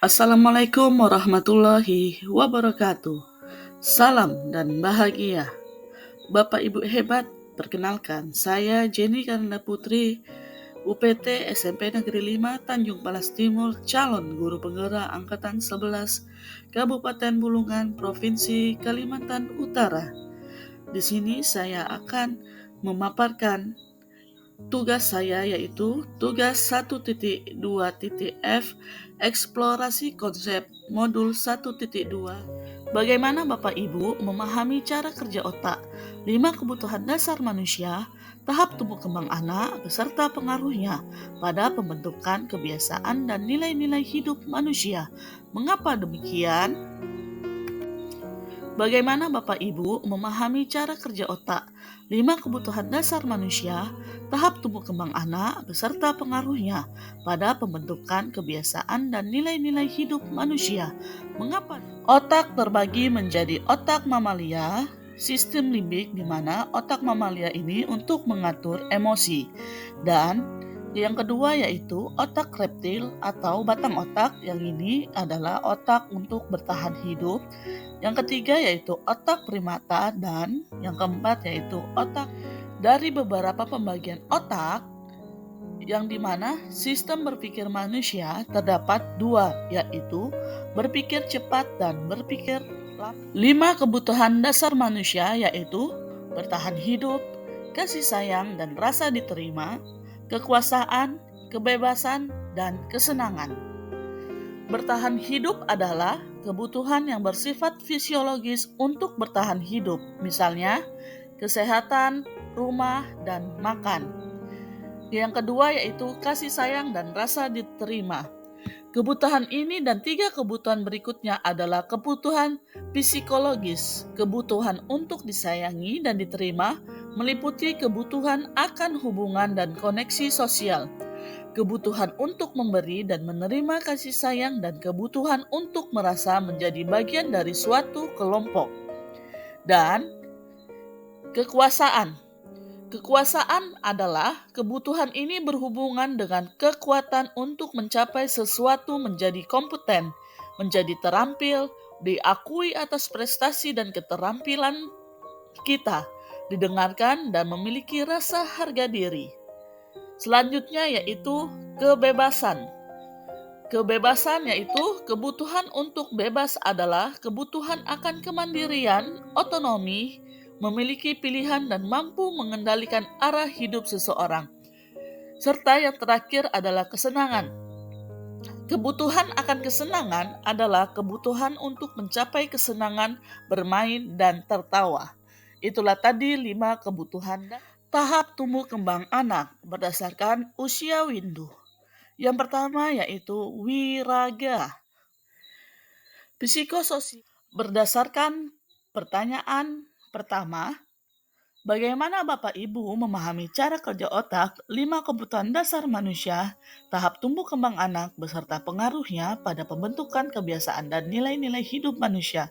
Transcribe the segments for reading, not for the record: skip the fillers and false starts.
Assalamualaikum warahmatullahi wabarakatuh. Salam dan bahagia. Bapak Ibu hebat, perkenalkan saya Jenny Karina Putri, UPT SMP Negeri 5 Tanjung Palas Timur, calon guru penggerak angkatan 11 Kabupaten Bulungan, Provinsi Kalimantan Utara. Di sini saya akan memaparkan tugas saya, yaitu tugas 1.2.f eksplorasi konsep modul 1.2. Bagaimana Bapak Ibu memahami cara kerja otak, 5 kebutuhan dasar manusia, tahap tumbuh kembang anak beserta pengaruhnya pada pembentukan kebiasaan dan nilai-nilai hidup manusia. Mengapa demikian? Bagaimana Bapak Ibu memahami cara kerja otak, 5 kebutuhan dasar manusia, tahap tumbuh kembang anak beserta pengaruhnya pada pembentukan kebiasaan dan nilai-nilai hidup manusia. Mengapa? Otak terbagi menjadi otak mamalia, sistem limbik, di mana otak mamalia ini untuk mengatur emosi, dan yang kedua yaitu otak reptil atau batang otak, yang ini adalah otak untuk bertahan hidup. Yang ketiga yaitu otak primata, dan yang keempat yaitu otak. Dari beberapa pembagian otak, yang dimana sistem berpikir manusia terdapat dua, yaitu berpikir cepat dan berpikir lambat. 5 kebutuhan dasar manusia yaitu bertahan hidup, kasih sayang dan rasa diterima, kekuasaan, kebebasan, dan kesenangan. Bertahan hidup adalah kebutuhan yang bersifat fisiologis untuk bertahan hidup, misalnya kesehatan, rumah, dan makan. Yang kedua yaitu kasih sayang dan rasa diterima. Kebutuhan ini dan 3 kebutuhan berikutnya adalah kebutuhan psikologis. Kebutuhan untuk disayangi dan diterima meliputi kebutuhan akan hubungan dan koneksi sosial, kebutuhan untuk memberi dan menerima kasih sayang, dan kebutuhan untuk merasa menjadi bagian dari suatu kelompok. Dan kekuasaan. Kekuasaan adalah kebutuhan ini berhubungan dengan kekuatan untuk mencapai sesuatu, menjadi kompeten, menjadi terampil, diakui atas prestasi dan keterampilan kita, didengarkan dan memiliki rasa harga diri. Selanjutnya yaitu kebebasan. Kebebasan yaitu kebutuhan untuk bebas adalah kebutuhan akan kemandirian, otonomi, memiliki pilihan dan mampu mengendalikan arah hidup seseorang. Serta yang terakhir adalah kesenangan. Kebutuhan akan kesenangan adalah kebutuhan untuk mencapai kesenangan, bermain, dan tertawa. Itulah tadi 5 kebutuhan. Tahap tumbuh kembang anak berdasarkan usia windu. Yang pertama yaitu wiraga. Psikososial. Berdasarkan pertanyaan pertama, bagaimana Bapak Ibu memahami cara kerja otak, 5 kebutuhan dasar manusia, tahap tumbuh kembang anak beserta pengaruhnya pada pembentukan kebiasaan dan nilai-nilai hidup manusia?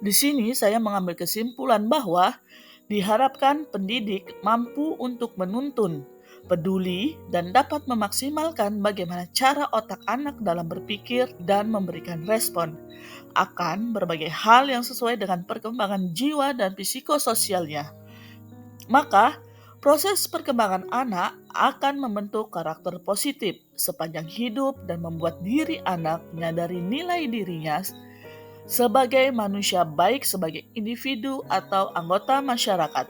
Di sini saya mengambil kesimpulan bahwa diharapkan pendidik mampu untuk menuntun, peduli, dan dapat memaksimalkan bagaimana cara otak anak dalam berpikir dan memberikan respon akan berbagai hal yang sesuai dengan perkembangan jiwa dan psikososialnya. Maka, proses perkembangan anak akan membentuk karakter positif sepanjang hidup dan membuat diri anak menyadari nilai dirinya sebagai manusia baik, sebagai individu atau anggota masyarakat.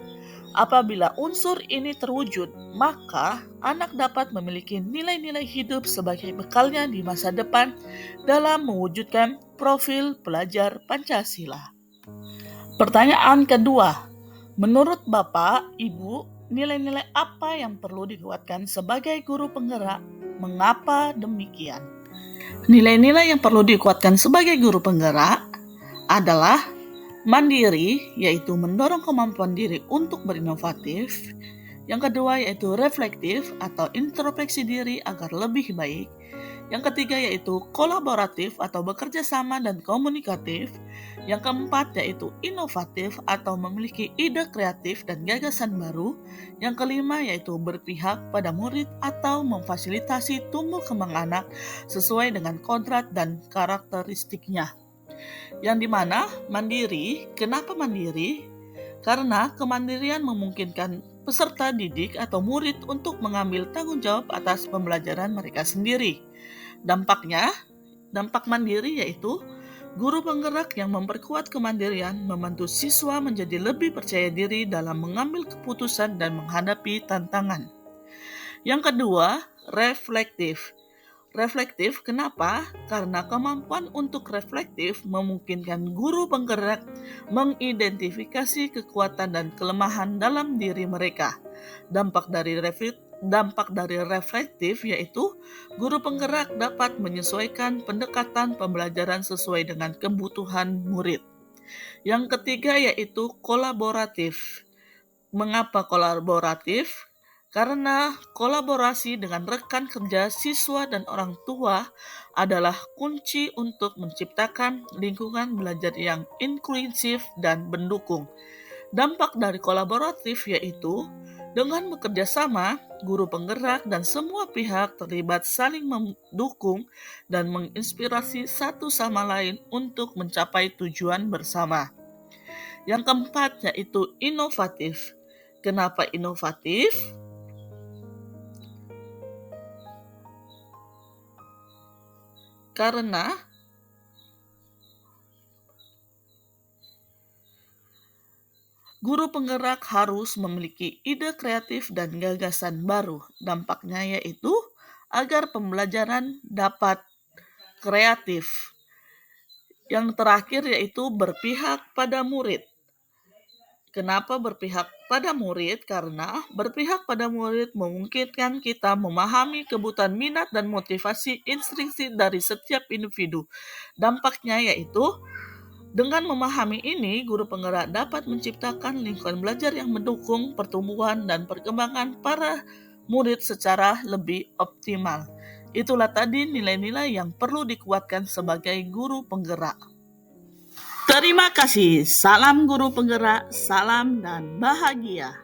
Apabila unsur ini terwujud, maka anak dapat memiliki nilai-nilai hidup sebagai bekalnya di masa depan dalam mewujudkan profil pelajar Pancasila. Pertanyaan kedua, menurut Bapak, Ibu, nilai-nilai apa yang perlu dikuatkan sebagai guru penggerak? Mengapa demikian? Nilai-nilai yang perlu dikuatkan sebagai guru penggerak adalah mandiri, yaitu mendorong kemampuan diri untuk berinovatif. Yang kedua yaitu reflektif atau introspeksi diri agar lebih baik. Yang ketiga yaitu kolaboratif atau bekerja sama dan komunikatif. Yang keempat yaitu inovatif atau memiliki ide kreatif dan gagasan baru. Yang kelima yaitu berpihak pada murid atau memfasilitasi tumbuh kembang anak sesuai dengan kodrat dan karakteristiknya. Yang dimana mandiri, kenapa mandiri? Karena kemandirian memungkinkan peserta didik atau murid untuk mengambil tanggung jawab atas pembelajaran mereka sendiri. Dampak mandiri yaitu guru penggerak yang memperkuat kemandirian membantu siswa menjadi lebih percaya diri dalam mengambil keputusan dan menghadapi tantangan. Yang kedua, reflektif. Reflektif, kenapa? Karena kemampuan untuk reflektif memungkinkan guru penggerak mengidentifikasi kekuatan dan kelemahan dalam diri mereka. Dampak dari reflektif yaitu guru penggerak dapat menyesuaikan pendekatan pembelajaran sesuai dengan kebutuhan murid. Yang ketiga yaitu kolaboratif. Mengapa kolaboratif? Karena kolaborasi dengan rekan kerja, siswa, dan orang tua adalah kunci untuk menciptakan lingkungan belajar yang inklusif dan mendukung. Dampak dari kolaboratif yaitu dengan bekerja sama, guru penggerak dan semua pihak terlibat saling mendukung dan menginspirasi satu sama lain untuk mencapai tujuan bersama. Yang keempat yaitu inovatif. Kenapa inovatif? Karena guru penggerak harus memiliki ide kreatif dan gagasan baru. Dampaknya yaitu agar pembelajaran dapat kreatif. Yang terakhir yaitu berpihak pada murid. Kenapa berpihak pada murid? Karena berpihak pada murid memungkinkan kita memahami kebutuhan minat dan motivasi intrinsik dari setiap individu. Dampaknya yaitu dengan memahami ini, guru penggerak dapat menciptakan lingkungan belajar yang mendukung pertumbuhan dan perkembangan para murid secara lebih optimal. Itulah tadi nilai-nilai yang perlu dikuatkan sebagai guru penggerak. Terima kasih. Salam guru penggerak, salam dan bahagia.